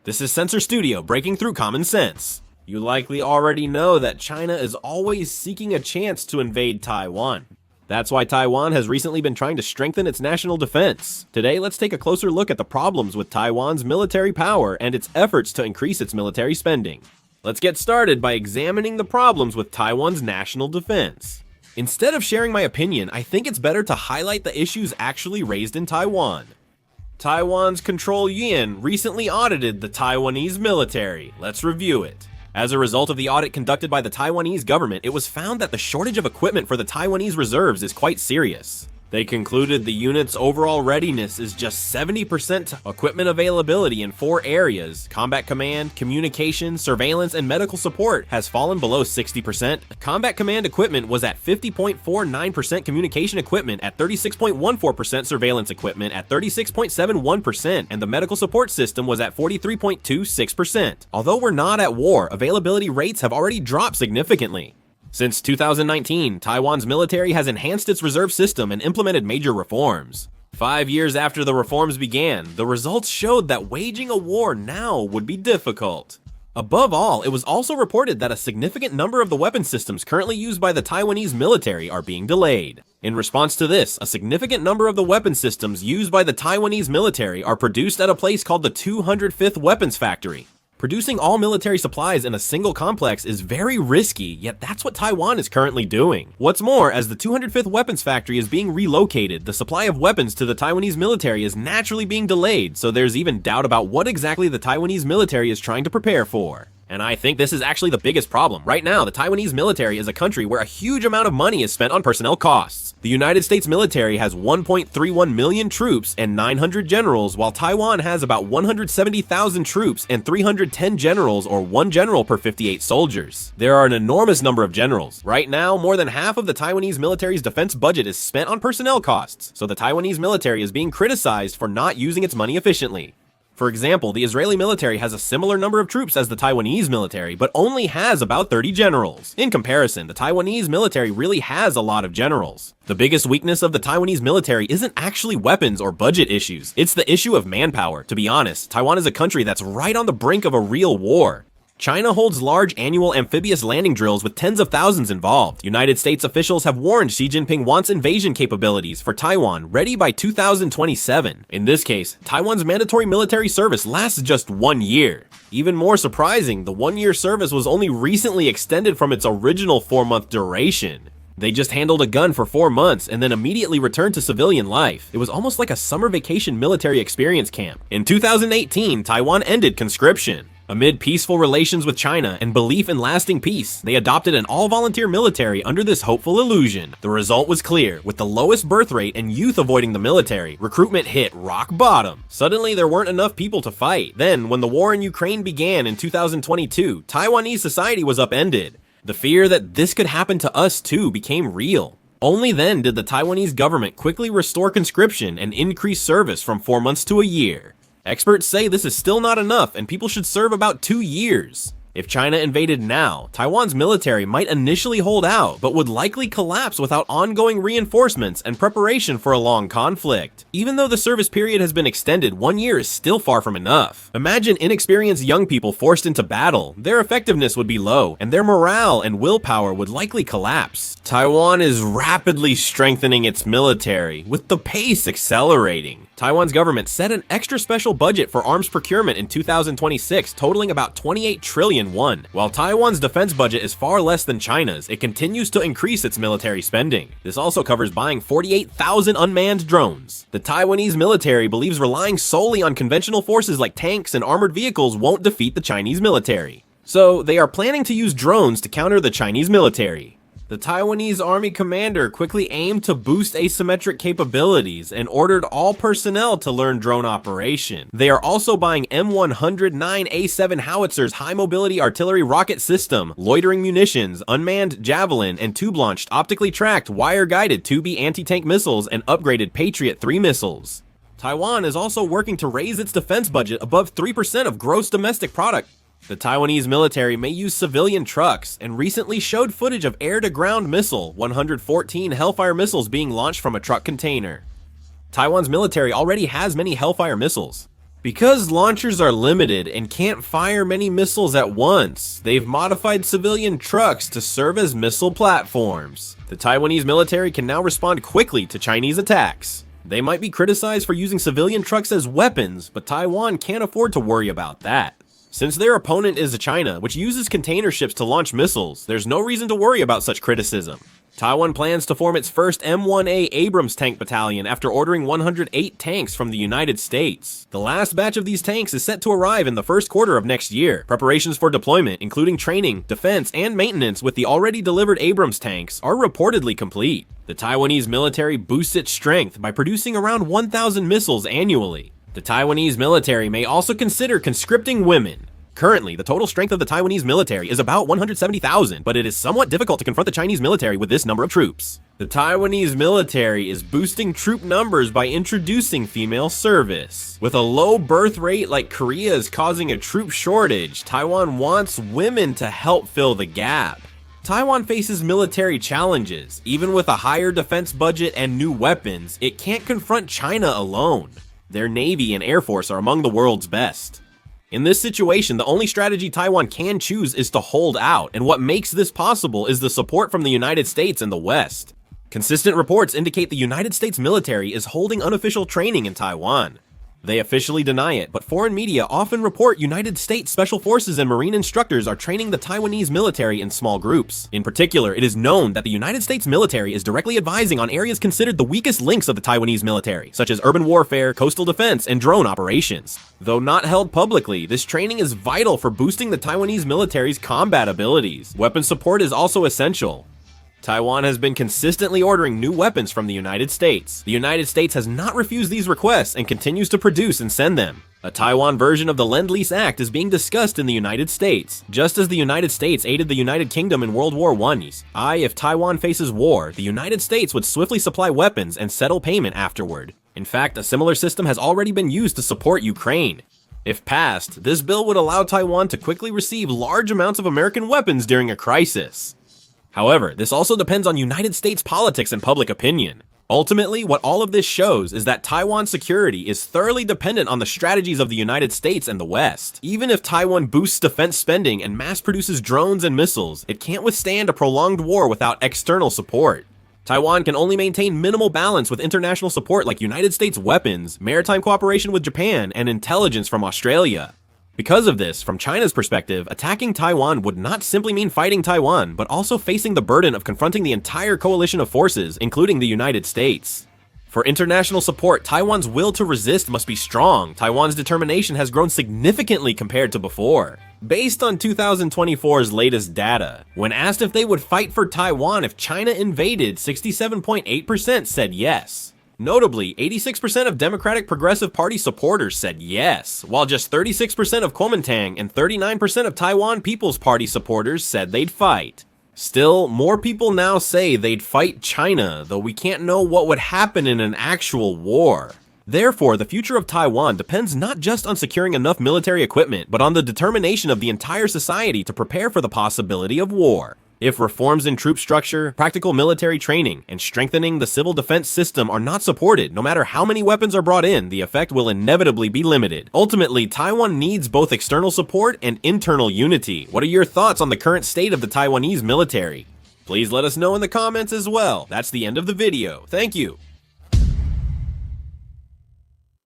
This is Sensor Studio breaking through common sense. You likely already know that China is always seeking a chance to invade Taiwan. That's why Taiwan has recently been trying to strengthen its national defense. Today, let's take a closer look at the problems with Taiwan's military power and its efforts to increase its military spending. Let's get started by examining the problems with Taiwan's national defense. Instead of sharing my opinion, I think it's better to highlight the issues actually raised in Taiwan. Taiwan's Control Yuan recently audited the Taiwanese military. Let's review it. As a result of the audit conducted by the Taiwanese government, it was found that the shortage of equipment for the Taiwanese reserves is quite serious. They concluded the unit's overall readiness is just 70% equipment availability in 4 areas. Combat command, communication, surveillance, and medical support has fallen below 60%. Combat command equipment was at 50.49%, communication equipment at 36.14%, surveillance equipment at 36.71%, and the medical support system was at 43.26%. Although we're not at war, availability rates have already dropped significantly. Since 2019, Taiwan's military has enhanced its reserve system and implemented major reforms. 5 years after the reforms began, the results showed that waging a war now would be difficult. Above all, it was also reported that a significant number of the weapon systems currently used by the Taiwanese military are being delayed. In response to this, a significant number of the weapon systems used by the Taiwanese military are produced at a place called the 205th Weapons Factory. Producing all military supplies in a single complex is very risky, yet that's what Taiwan is currently doing. What's more, as the 205th Weapons Factory is being relocated, the supply of weapons to the Taiwanese military is naturally being delayed, so there's even doubt about what exactly the Taiwanese military is trying to prepare for. And I think this is actually the biggest problem. Right now, the Taiwanese military is a country where a huge amount of money is spent on personnel costs. The United States military has 1.31 million troops and 900 generals, while Taiwan has about 170,000 troops and 310 generals, or 1 general per 58 soldiers. There are an enormous number of generals. Right now, more than half of the Taiwanese military's defense budget is spent on personnel costs, so the Taiwanese military is being criticized for not using its money efficiently. For example, the Israeli military has a similar number of troops as the Taiwanese military, but only has about 30 generals. In comparison, the Taiwanese military really has a lot of generals. The biggest weakness of the Taiwanese military isn't actually weapons or budget issues. It's the issue of manpower. To be honest, Taiwan is a country that's right on the brink of a real war. China holds large annual amphibious landing drills with tens of thousands involved. United States officials have warned Xi Jinping wants invasion capabilities for Taiwan ready by 2027. In this case, Taiwan's mandatory military service lasts just 1 year. Even more surprising, the 1-year service was only recently extended from its original 4-month duration. They just handled a gun for 4 months and then immediately returned to civilian life. It was almost like a summer vacation military experience camp. In 2018, Taiwan ended conscription. Amid peaceful relations with China and belief in lasting peace, they adopted an all-volunteer military under this hopeful illusion. The result was clear. With the lowest birth rate and youth avoiding the military, recruitment hit rock bottom. Suddenly, there weren't enough people to fight. Then, when the war in Ukraine began in 2022, Taiwanese society was upended. The fear that this could happen to us too became real. Only then did the Taiwanese government quickly restore conscription and increase service from 4 months to a year. Experts say this is still not enough and people should serve about 2 years. If China invaded now, Taiwan's military might initially hold out, but would likely collapse without ongoing reinforcements and preparation for a long conflict. Even though the service period has been extended, 1 year is still far from enough. Imagine inexperienced young people forced into battle. Their effectiveness would be low, and their morale and willpower would likely collapse. Taiwan is rapidly strengthening its military, with the pace accelerating. Taiwan's government set an extra special budget for arms procurement in 2026, totaling about 28 trillion won. While Taiwan's defense budget is far less than China's, it continues to increase its military spending. This also covers buying 48,000 unmanned drones. The Taiwanese military believes relying solely on conventional forces like tanks and armored vehicles won't defeat the Chinese military. So they are planning to use drones to counter the Chinese military. The Taiwanese army commander quickly aimed to boost asymmetric capabilities and ordered all personnel to learn drone operation. They are also buying M109A7 howitzers, high mobility artillery rocket system, loitering munitions, unmanned javelin, and tube-launched optically tracked wire-guided 2B anti-tank missiles and upgraded Patriot 3 missiles. Taiwan is also working to raise its defense budget above 3% of gross domestic product. The Taiwanese military may use civilian trucks and recently showed footage of air-to-ground missile 114 Hellfire missiles being launched from a truck container. Taiwan's military already has many Hellfire missiles. Because launchers are limited and can't fire many missiles at once, they've modified civilian trucks to serve as missile platforms. The Taiwanese military can now respond quickly to Chinese attacks. They might be criticized for using civilian trucks as weapons, but Taiwan can't afford to worry about that. Since their opponent is China, which uses container ships to launch missiles, there's no reason to worry about such criticism. Taiwan plans to form its first M1A Abrams tank battalion after ordering 108 tanks from the United States. The last batch of these tanks is set to arrive in the first quarter of next year. Preparations for deployment, including training, defense, and maintenance with the already delivered Abrams tanks, are reportedly complete. The Taiwanese military boosts its strength by producing around 1,000 missiles annually. The Taiwanese military may also consider conscripting women. Currently, the total strength of the Taiwanese military is about 170,000, but it is somewhat difficult to confront the Chinese military with this number of troops. The Taiwanese military is boosting troop numbers by introducing female service. With a low birth rate like Korea is causing a troop shortage, Taiwan wants women to help fill the gap. Taiwan faces military challenges. Even with a higher defense budget and new weapons, it can't confront China alone. Their navy and air force are among the world's best. In this situation, the only strategy Taiwan can choose is to hold out, and what makes this possible is the support from the United States and the West. Consistent reports indicate the United States military is holding unofficial training in Taiwan. They officially deny it, but foreign media often report United States Special Forces and Marine instructors are training the Taiwanese military in small groups. In particular, it is known that the United States military is directly advising on areas considered the weakest links of the Taiwanese military, such as urban warfare, coastal defense, and drone operations. Though not held publicly, this training is vital for boosting the Taiwanese military's combat abilities. Weapon support is also essential. Taiwan has been consistently ordering new weapons from the United States. The United States has not refused these requests and continues to produce and send them. A Taiwan version of the Lend-Lease Act is being discussed in the United States. Just as the United States aided the United Kingdom in World War I, if Taiwan faces war, the United States would swiftly supply weapons and settle payment afterward. In fact, a similar system has already been used to support Ukraine. If passed, this bill would allow Taiwan to quickly receive large amounts of American weapons during a crisis. However, this also depends on United States politics and public opinion. Ultimately, what all of this shows is that Taiwan's security is thoroughly dependent on the strategies of the United States and the West. Even if Taiwan boosts defense spending and mass produces drones and missiles, it can't withstand a prolonged war without external support. Taiwan can only maintain minimal balance with international support like United States weapons, maritime cooperation with Japan, and intelligence from Australia. Because of this, from China's perspective, attacking Taiwan would not simply mean fighting Taiwan, but also facing the burden of confronting the entire coalition of forces, including the United States. For international support, Taiwan's will to resist must be strong. Taiwan's determination has grown significantly compared to before. Based on 2024's latest data, when asked if they would fight for Taiwan if China invaded, 67.8% said yes. Notably, 86% of Democratic Progressive Party supporters said yes, while just 36% of Kuomintang and 39% of Taiwan People's Party supporters said they'd fight. Still, more people now say they'd fight China, though we can't know what would happen in an actual war. Therefore, the future of Taiwan depends not just on securing enough military equipment, but on the determination of the entire society to prepare for the possibility of war. If reforms in troop structure, practical military training, and strengthening the civil defense system are not supported, no matter how many weapons are brought in, the effect will inevitably be limited. Ultimately, Taiwan needs both external support and internal unity. What are your thoughts on the current state of the Taiwanese military? Please let us know in the comments as well. That's the end of the video. Thank you.